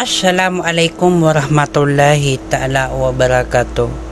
Assalamualaikum warahmatullahi ta'ala wabarakatuh.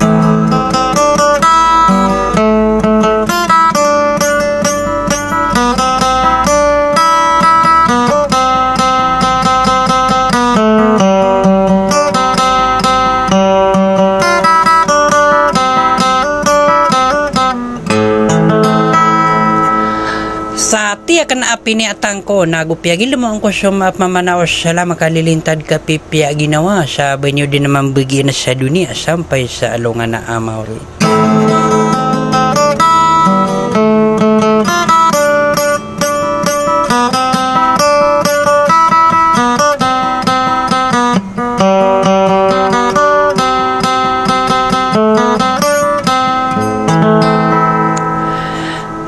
Sati akan api ni atangko nagupyagi lemong ko sumap mamanawas sala makalilintad ka pipya ginawa sa banyo din naman bagi na sa dunia sampai sa alungan na amaw rin.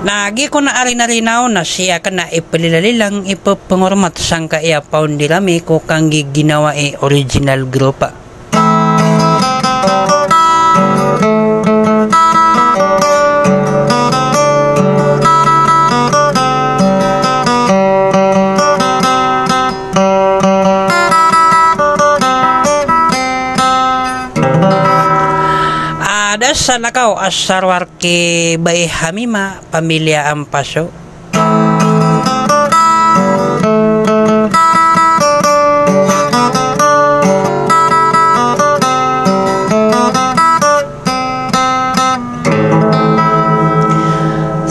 Nagi ko na arin-arinaw na siya ka na ipalilalilang ipapangormat sang kaiapaw nilami ko kang ginawa original group. Ada sa nakaw asarwar ke bay hamima pamilya ampaso.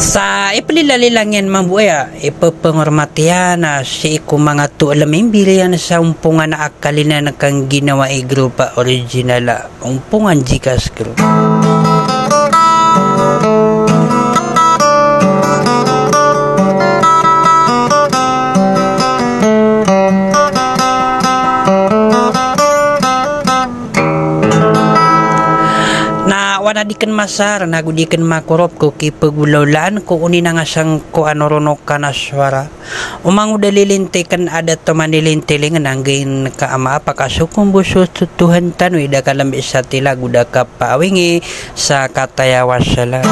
Sa ipalilalilangyan mambuya ipapangormatian na si iku mga tualaming bilian sa umpungan na akalina na kang ginawa grupa original umpungan Gcash group. Dikan masar nagudikan makurop ko kipagulaulan ko uni na nga siyang ko anorono ka na swara umang udalilintikan ada to manililintilingan hanggang kaama pakasukong buso tutuhan tanwi da kalambi sa tila guda ka paawingi sa katayawas sala.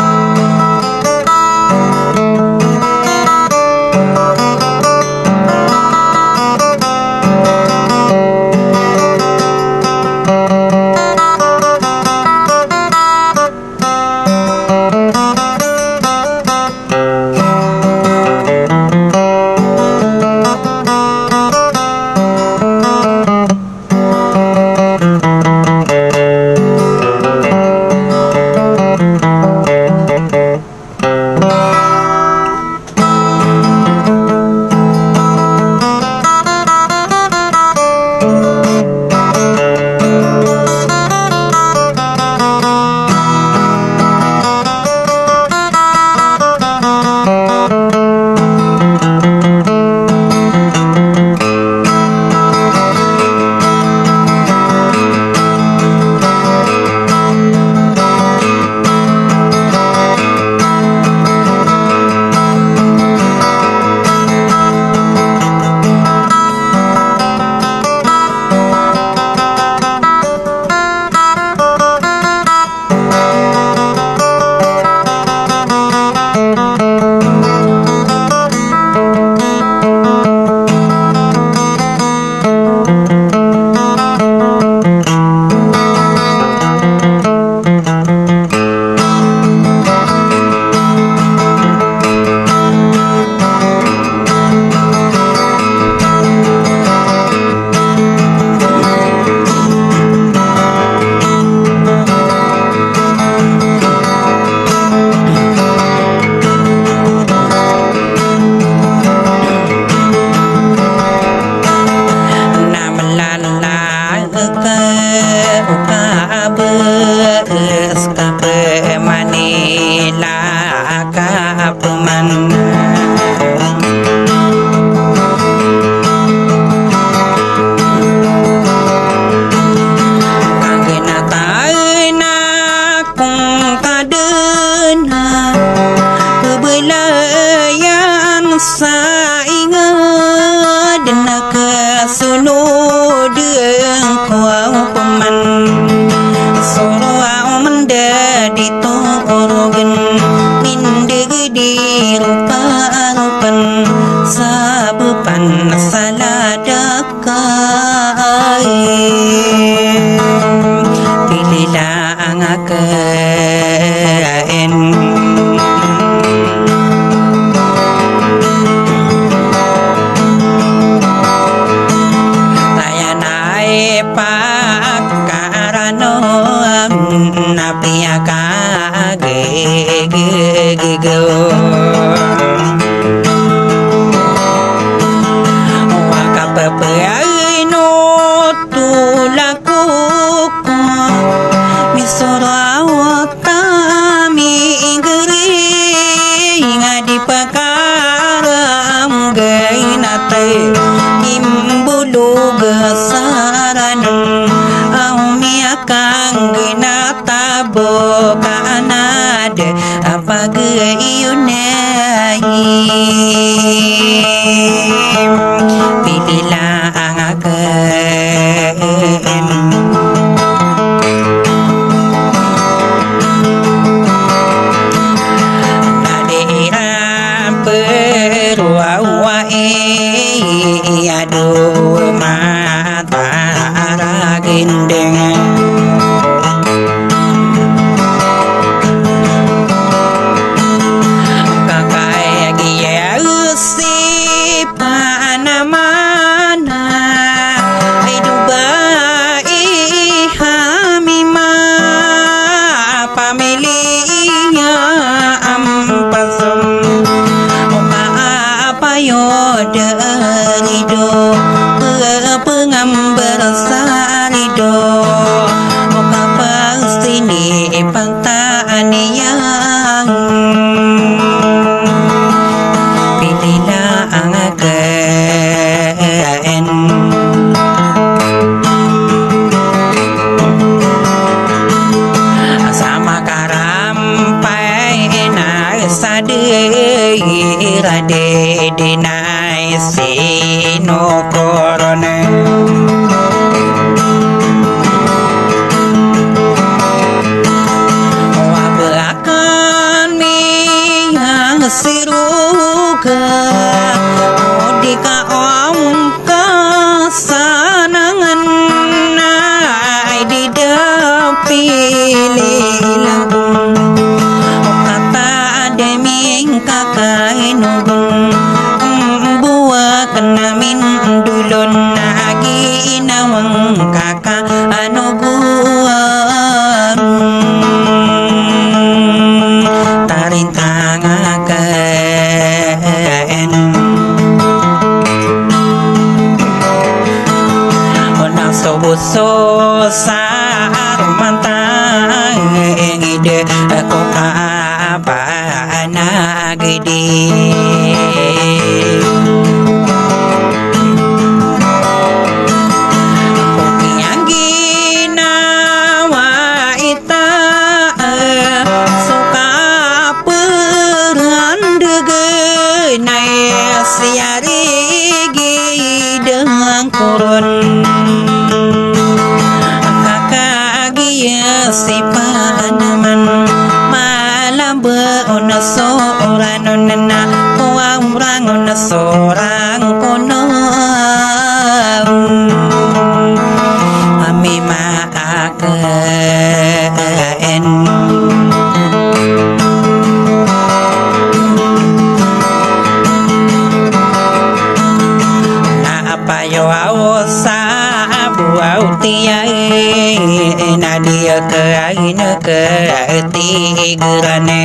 Sabupan salada kai irade dinai sino korone wabakan miyang siruga odika om kasanangan nai didapili lagung kata deming kakainubun buah kenamin dulun nagi inawang kaka anu buah tarintang akaen onang sobuso sarmantang ide aku kaabana gede yang ginawa ita suka perandegenai siari gidang kurun si panaman malam beona seorang nona orang ona seorang kono ami maakaen na apa yo awsa buau tiai nadia ke aina ke tigrane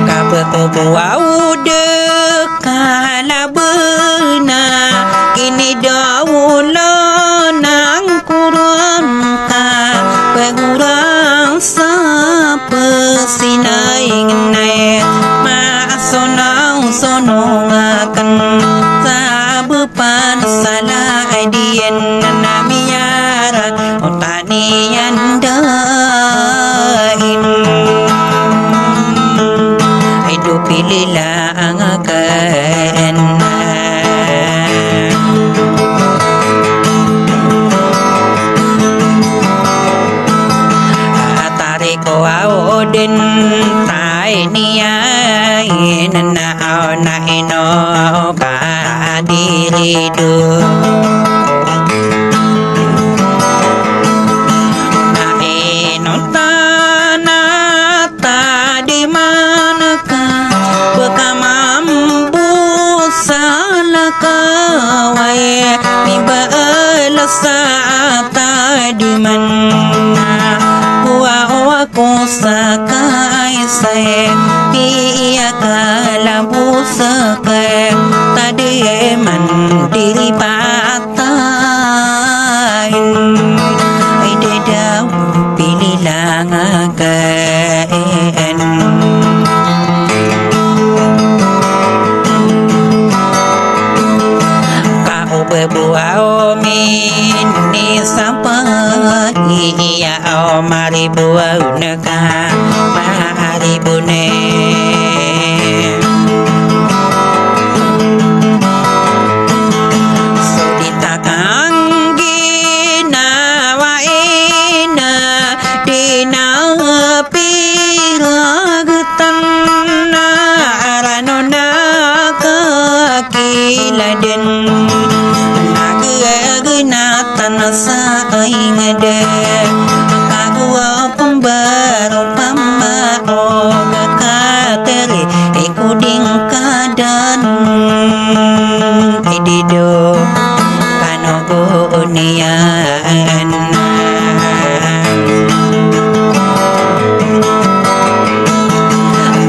kabeku buau dekala bena kini daula nang kurang ka pengurang sapesinai ngenai masonang sonongakan sabupan salah dien namiara otanian dain hidup pilihlah angkaen tariko auden tai niai nana na ino ka diridu na ino tanata di manakah bekamampu salah kawai mi balasa di mana aku sakai saya pia kalabu sakai tadi mandiri patain ide dau pilihlah ngakaen kau berbuah mini sampai iya mari buah neka mari bune sudita kanggina waina dina piragetan ranona kakiladen nagegenatan saingade kagua pembaru pamao kakateri ikuding kadan idido kanogo unian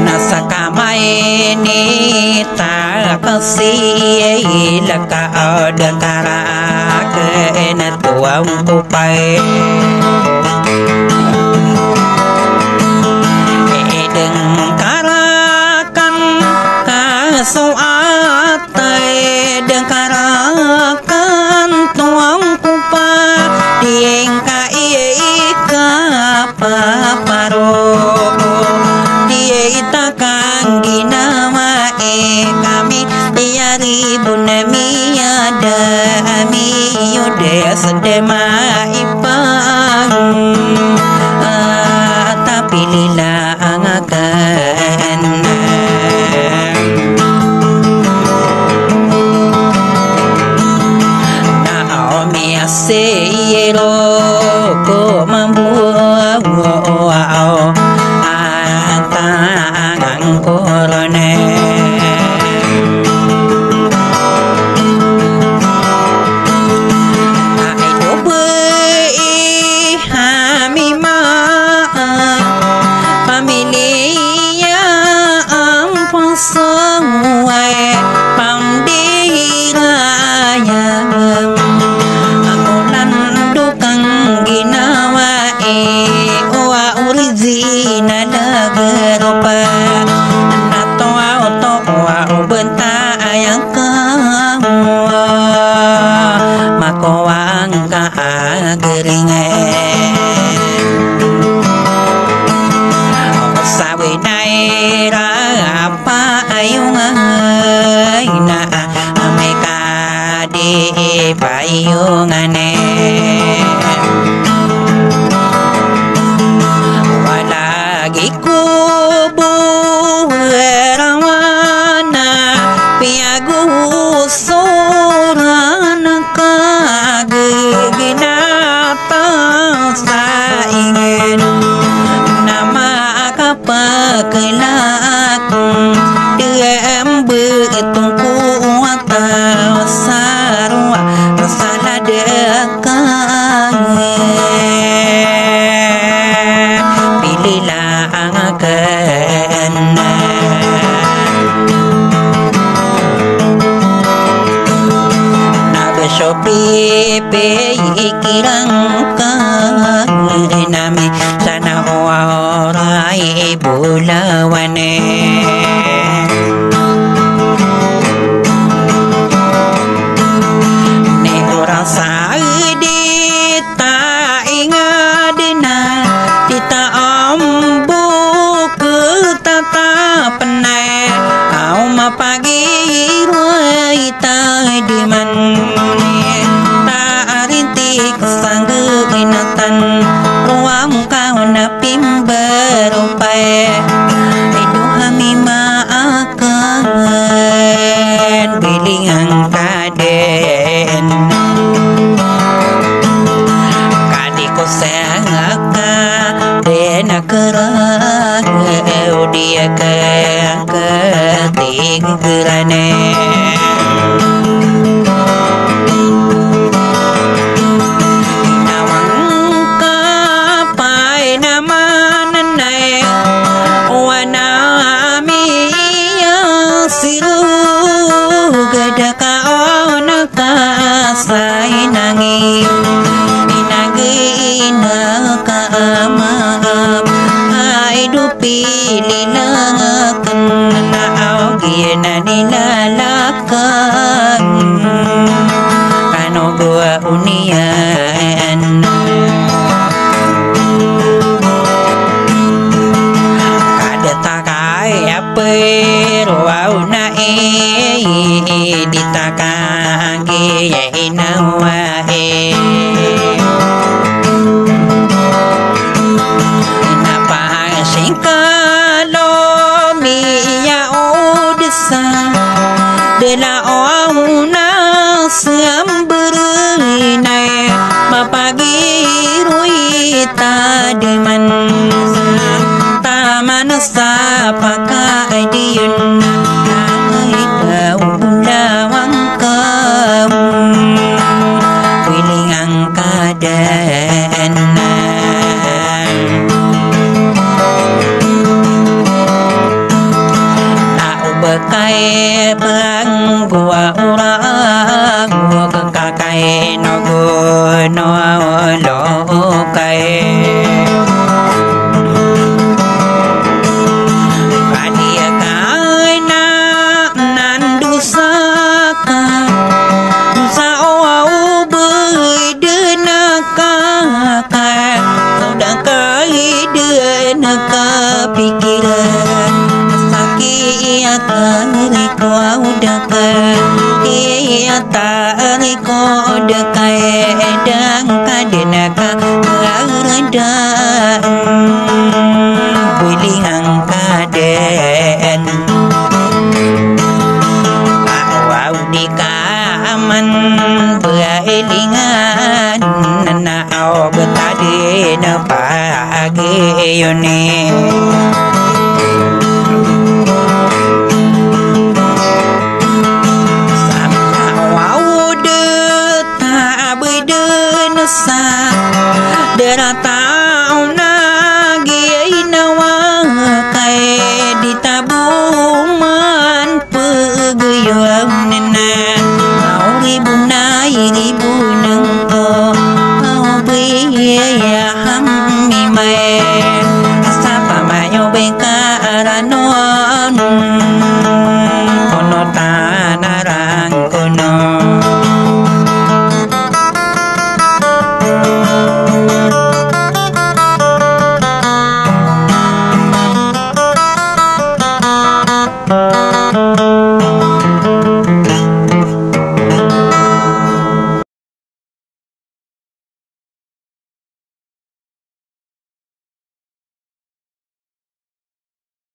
nasakamaini takasih laka ada karake na tuang kupai soatai dengkarakan tuang kupa diengka ika papa maipang tapi lila angakan Naomi asero ko mambuaw antangang korone payungane walagi ku buerawana piagu sorana kageginata saingen nama kapakelak diembe tungku atau sarwa salah dekat pilihlah akan nak bersopi pikirang nami sana orai bulawane pagi ruai tai di man tak rintik sanggeunatan ruang kau napim berupai itu hami maakan bilingan kaden kadiko sangaka dena kerang dia ketinggalan nawang kapai nama nanai wanami siru gadaka onaka sai nangi inagi naka amam hidupi lilangakan na nilalakan kano gua unian kada takai apa ruau na ditakagi ya inawae de la ona samberenai mapagi ruita di man taman sapakai diun ai lawang kau wilingang kadan bekai bang gua orang gua kekakai no lo kai kadia kai na nandu saka sa au bơi denaka udah kai denaka pikiran ia tariko udah ke ia tariko udah ke edang ilingang kaden wow di kaman bailingan na betadi na pagi yuni